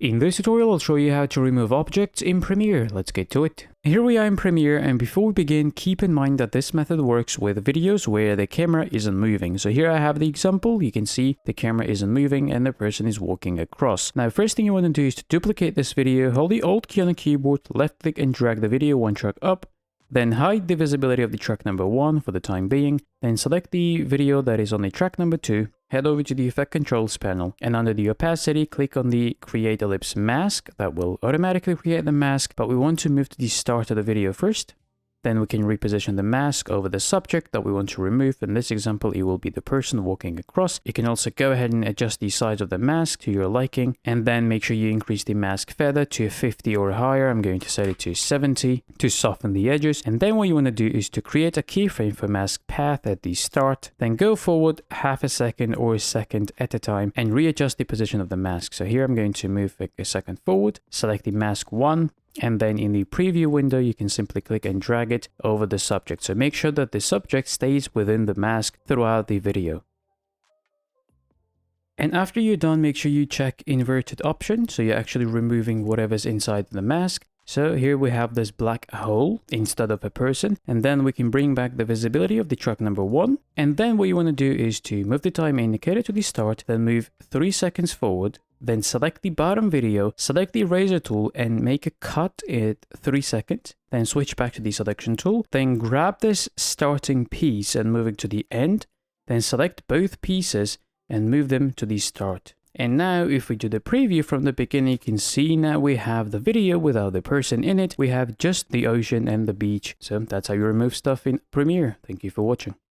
In this tutorial, I'll show you how to remove objects in Premiere. Let's get to it. Here we are in Premiere, and before we begin, keep in mind that this method works with videos where the camera isn't moving. So here I have the example. You can see the camera isn't moving and the person is walking across. Now, first thing you want to do is to duplicate this video. Hold the Alt key on the keyboard, left click and drag the video one track up. Then hide the visibility of the track number 1 for the time being. Then select the video that is on the track number 2. Head over to the Effect Controls panel, and under the opacity, click on the Create Ellipse Mask. That will automatically create the mask, but we want to move to the start of the video first. Then we can reposition the mask over the subject that we want to remove. In this example, it will be the person walking across. You can also go ahead and adjust the size of the mask to your liking, and then make sure you increase the mask feather to 50 or higher. I'm going to set it to 70 to soften the edges. And then what you want to do is to create a keyframe for mask path at the start. Then go forward half a second or a second at a time and readjust the position of the mask. So here I'm going to move a second forward, select the mask 1. And then in the preview window, you can simply click and drag it over the subject. So make sure that the subject stays within the mask throughout the video. And after you're done, make sure you check inverted option. So you're actually removing whatever's inside the mask. So here we have this black hole instead of a person. And then we can bring back the visibility of the track number 1. And then what you want to do is to move the time indicator to the start, then move 3 seconds forward. Then select the bottom video, select the eraser tool and make a cut at 3 seconds. Then switch back to the selection tool. Then grab this starting piece and move it to the end. Then select both pieces and move them to the start. And now if we do the preview from the beginning, you can see now we have the video without the person in it. We have just the ocean and the beach. So that's how you remove stuff in Premiere. Thank you for watching.